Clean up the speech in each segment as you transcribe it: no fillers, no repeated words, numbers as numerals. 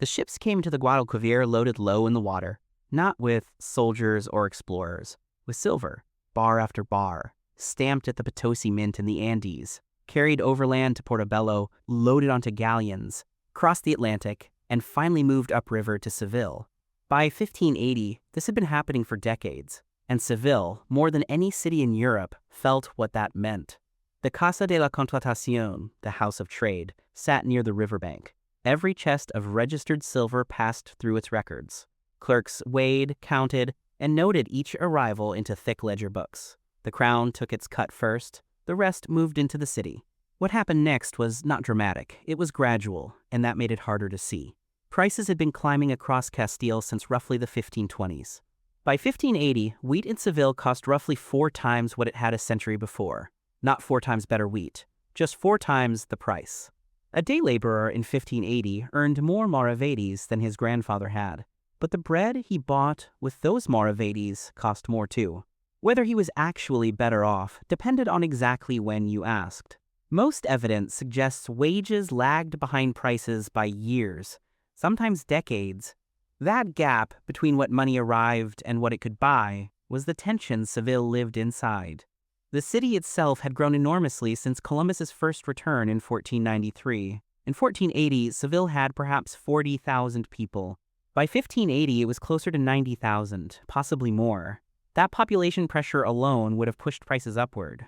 The ships came to the Guadalquivir loaded low in the water, not with soldiers or explorers, with silver, bar after bar, stamped at the Potosi mint in the Andes, carried overland to Portobello, loaded onto galleons, crossed the Atlantic, and finally moved upriver to Seville. By 1580, this had been happening for decades, and Seville, more than any city in Europe, felt what that meant. The Casa de la Contratación, the House of Trade, sat near the riverbank. Every chest of registered silver passed through its records. Clerks weighed, counted, and noted each arrival into thick ledger books. The crown took its cut first, the rest moved into the city. What happened next was not dramatic, it was gradual, and that made it harder to see. Prices had been climbing across Castile since roughly the 1520s. By 1580, wheat in Seville cost roughly 4 times what it had a century before. Not 4 times better wheat, just 4 times the price. A day laborer in 1580 earned more maravedís than his grandfather had, but the bread he bought with those maravedís cost more too. Whether he was actually better off depended on exactly when you asked. Most evidence suggests wages lagged behind prices by years, sometimes decades. That gap between what money arrived and what it could buy was the tension Seville lived inside. The city itself had grown enormously since Columbus's first return in 1493. In 1480, Seville had perhaps 40,000 people. By 1580, it was closer to 90,000, possibly more. That population pressure alone would have pushed prices upward.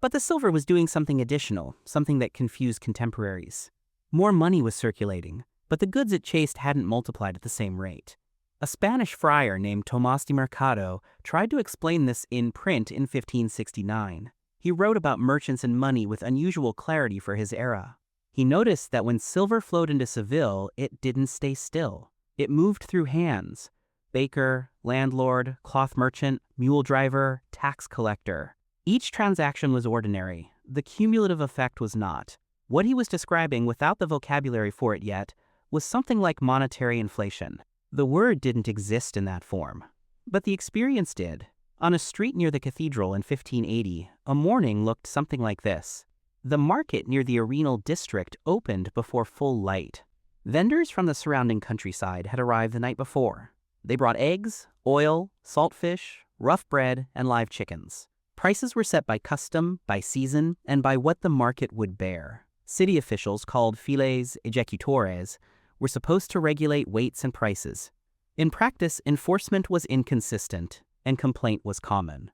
But the silver was doing something additional, something that confused contemporaries. More money was circulating, but the goods it chased hadn't multiplied at the same rate. A Spanish friar named Tomás de Mercado tried to explain this in print in 1569. He wrote about merchants and money with unusual clarity for his era. He noticed that when silver flowed into Seville, it didn't stay still. It moved through hands: baker, landlord, cloth merchant, mule driver, tax collector. Each transaction was ordinary. The cumulative effect was not. What he was describing, without the vocabulary for it yet, was something like monetary inflation. The word didn't exist in that form, but the experience did. On a street near the Cathedral in 1580, a morning looked something like this. The market near the Arenal district opened before full light. Vendors from the surrounding countryside had arrived the night before. They brought eggs, oil, salt fish, rough bread, and live chickens. Prices were set by custom, by season, and by what the market would bear. City officials, called files ejecutores, were supposed to regulate weights and prices. In practice, enforcement was inconsistent, and complaint was common.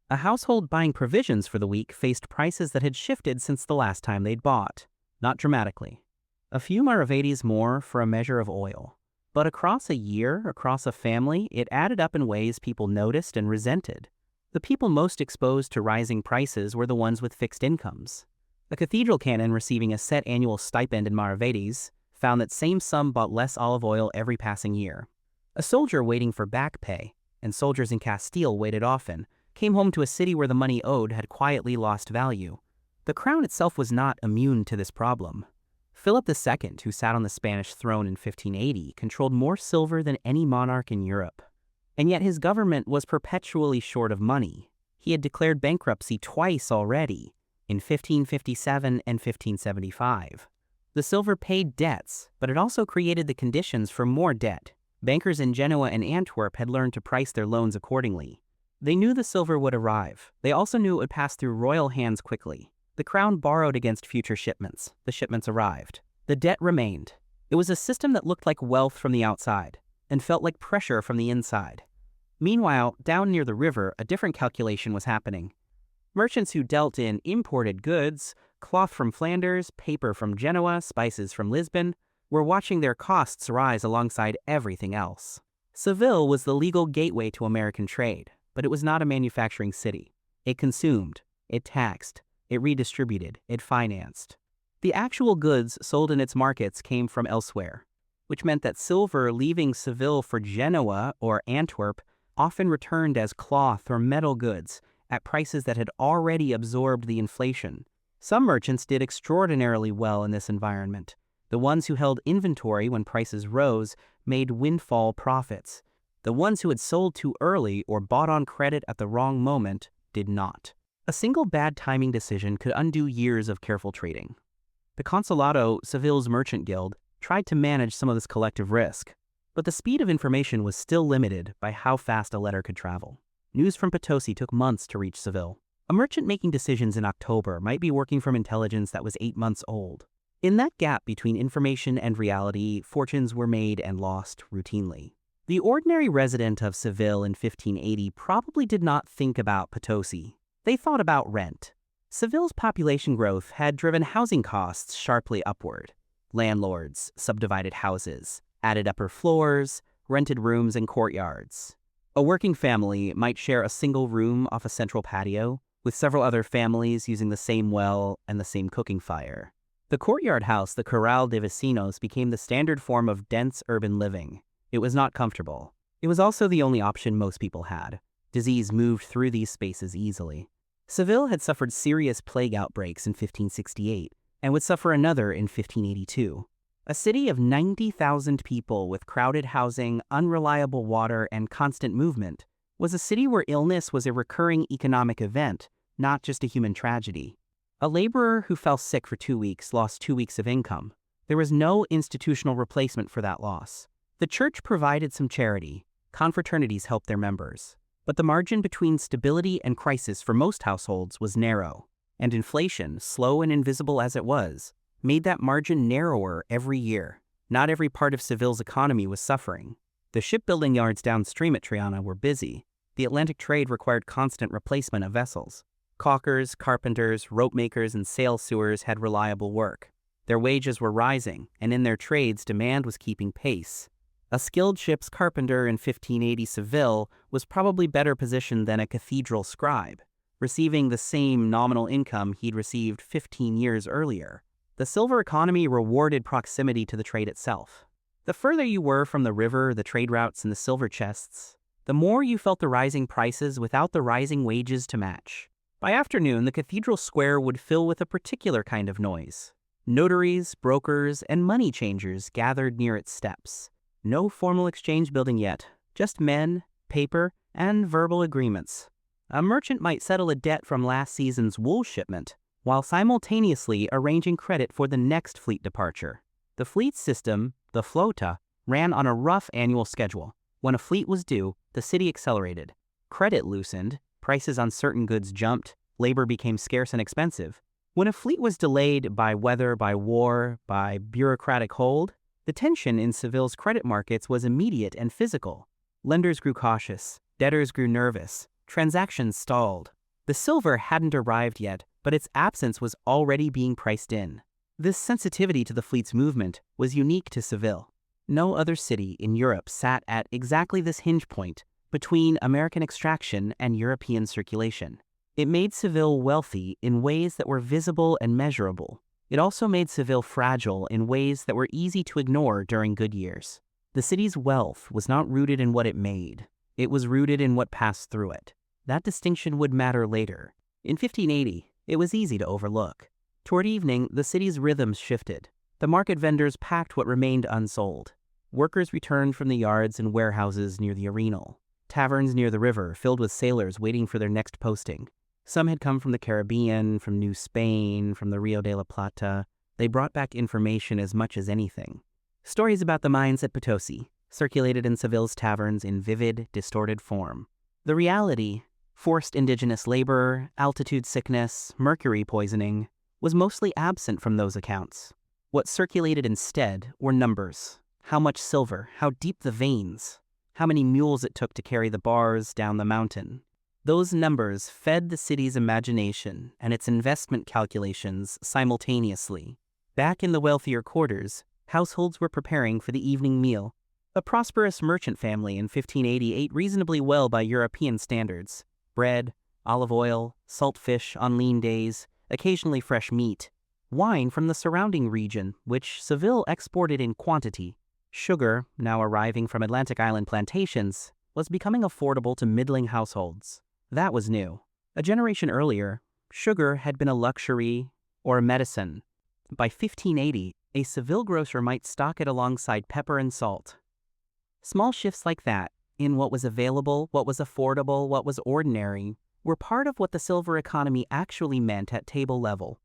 A household buying provisions for the week faced prices that had shifted since the last time they'd bought. Not dramatically. A few maravedís more for a measure of oil. But across a year, across a family, it added up in ways people noticed and resented. The people most exposed to rising prices were the ones with fixed incomes. A cathedral canon receiving a set annual stipend in maravedís found that same sum bought less olive oil every passing year. A soldier waiting for back pay, and soldiers in Castile waited often, came home to a city where the money owed had quietly lost value. The crown itself was not immune to this problem. Philip II, who sat on the Spanish throne in 1580, controlled more silver than any monarch in Europe. And yet his government was perpetually short of money. He had declared bankruptcy twice already, in 1557 and 1575. The silver paid debts, but it also created the conditions for more debt. Bankers in Genoa and Antwerp had learned to price their loans accordingly. They knew the silver would arrive. They also knew it would pass through royal hands quickly. The crown borrowed against future shipments. The shipments arrived. The debt remained. It was a system that looked like wealth from the outside and felt like pressure from the inside. Meanwhile, down near the river, a different calculation was happening. Merchants who dealt in imported goods, cloth from Flanders, paper from Genoa, spices from Lisbon, were watching their costs rise alongside everything else. Seville was the legal gateway to American trade, but it was not a manufacturing city. It consumed, it taxed, it redistributed, it financed. The actual goods sold in its markets came from elsewhere, which meant that silver leaving Seville for Genoa or Antwerp often returned as cloth or metal goods at prices that had already absorbed the inflation. Some merchants did extraordinarily well in this environment. The ones who held inventory when prices rose made windfall profits. The ones who had sold too early or bought on credit at the wrong moment did not. A single bad timing decision could undo years of careful trading. The Consulado, Seville's merchant guild, tried to manage some of this collective risk. But the speed of information was still limited by how fast a letter could travel. News from Potosi took months to reach Seville. A merchant making decisions in October might be working from intelligence that was 8 months old. In that gap between information and reality, fortunes were made and lost routinely. The ordinary resident of Seville in 1580 probably did not think about Potosi. They thought about rent. Seville's population growth had driven housing costs sharply upward. Landlords subdivided houses, added upper floors, rented rooms and courtyards. A working family might share a single room off a central patio, with several other families using the same well and the same cooking fire. The courtyard house, the Corral de Vecinos, became the standard form of dense urban living. It was not comfortable. It was also the only option most people had. Disease moved through these spaces easily. Seville had suffered serious plague outbreaks in 1568, and would suffer another in 1582. A city of 90,000 people with crowded housing, unreliable water, and constant movement was a city where illness was a recurring economic event, not just a human tragedy. A laborer who fell sick for 2 weeks lost 2 weeks of income. There was no institutional replacement for that loss. The church provided some charity. Confraternities helped their members. But the margin between stability and crisis for most households was narrow, and inflation, slow and invisible as it was, made that margin narrower every year. Not every part of Seville's economy was suffering. The shipbuilding yards downstream at Triana were busy. The Atlantic trade required constant replacement of vessels. Caulkers, carpenters, rope makers, and sail sewers had reliable work. Their wages were rising, and in their trades demand was keeping pace. A skilled ship's carpenter in 1580 Seville was probably better positioned than a cathedral scribe, receiving the same nominal income he'd received 15 years earlier. The silver economy rewarded proximity to the trade itself. The further you were from the river, the trade routes, and the silver chests, the more you felt the rising prices without the rising wages to match. By afternoon, the cathedral square would fill with a particular kind of noise. Notaries, brokers, and money changers gathered near its steps. No formal exchange building yet, just men, paper, and verbal agreements. A merchant might settle a debt from last season's wool shipment, while simultaneously arranging credit for the next fleet departure. The fleet system, the flota, ran on a rough annual schedule. When a fleet was due, the city accelerated. Credit loosened, prices on certain goods jumped, labor became scarce and expensive. When a fleet was delayed by weather, by war, by bureaucratic hold, the tension in Seville's credit markets was immediate and physical. Lenders grew cautious, debtors grew nervous, transactions stalled. The silver hadn't arrived yet, but its absence was already being priced in. This sensitivity to the fleet's movement was unique to Seville. No other city in Europe sat at exactly this hinge point between American extraction and European circulation. It made Seville wealthy in ways that were visible and measurable. It also made Seville fragile in ways that were easy to ignore during good years. The city's wealth was not rooted in what it made. It was rooted in what passed through it. That distinction would matter later. In 1580, it was easy to overlook. Toward evening, the city's rhythms shifted. The market vendors packed what remained unsold. Workers returned from the yards and warehouses near the arenal. Taverns near the river filled with sailors waiting for their next posting. Some had come from the Caribbean, from New Spain, from the Rio de la Plata. They brought back information as much as anything. Stories about the mines at Potosi circulated in Seville's taverns in vivid, distorted form. The reality, forced indigenous labor, altitude sickness, mercury poisoning, was mostly absent from those accounts. What circulated instead were numbers. How much silver, how deep the veins, how many mules it took to carry the bars down the mountain. Those numbers fed the city's imagination and its investment calculations simultaneously. Back in the wealthier quarters, households were preparing for the evening meal. A prosperous merchant family in 1580 ate reasonably well by European standards. Bread, olive oil, salt fish on lean days, occasionally fresh meat. Wine from the surrounding region, which Seville exported in quantity. Sugar, now arriving from Atlantic Island plantations, was becoming affordable to middling households. That was new. A generation earlier, sugar had been a luxury or a medicine. By 1580, a Seville grocer might stock it alongside pepper and salt. Small shifts like that, in what was available, what was affordable, what was ordinary, were part of what the silver economy actually meant at table level.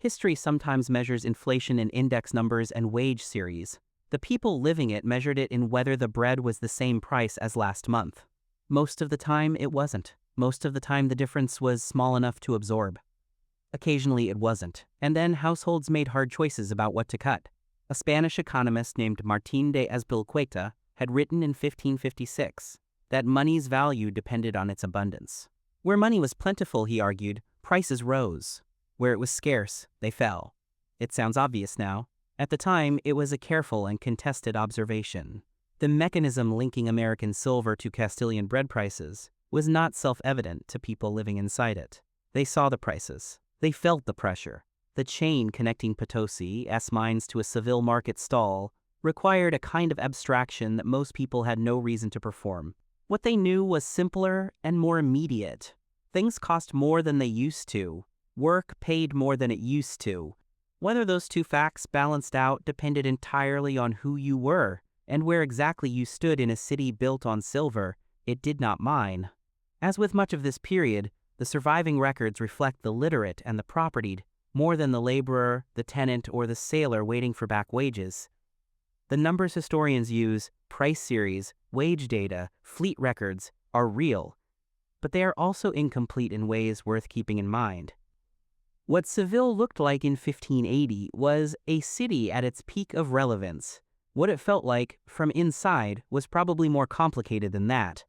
History sometimes measures inflation in index numbers and wage series. The people living it measured it in whether the bread was the same price as last month. Most of the time, it wasn't. Most of the time, the difference was small enough to absorb. Occasionally, it wasn't, and then households made hard choices about what to cut. A Spanish economist named Martín de Azpilicueta had written in 1556 that money's value depended on its abundance. Where money was plentiful, he argued, prices rose. Where it was scarce, they fell. It sounds obvious now. At the time, it was a careful and contested observation. The mechanism linking American silver to Castilian bread prices was not self-evident to people living inside it. They saw the prices. They felt the pressure. The chain connecting Potosi mines to a Seville market stall required a kind of abstraction that most people had no reason to perform. What they knew was simpler and more immediate. Things cost more than they used to. Work paid more than it used to. Whether those two facts balanced out depended entirely on who you were and where exactly you stood in a city built on silver it did not mine. As with much of this period, the surviving records reflect the literate and the propertied more than the laborer, the tenant, or the sailor waiting for back wages. The numbers historians use, price series, wage data, fleet records, are real, but they are also incomplete in ways worth keeping in mind. What Seville looked like in 1580 was a city at its peak of relevance. What it felt like, from inside, was probably more complicated than that.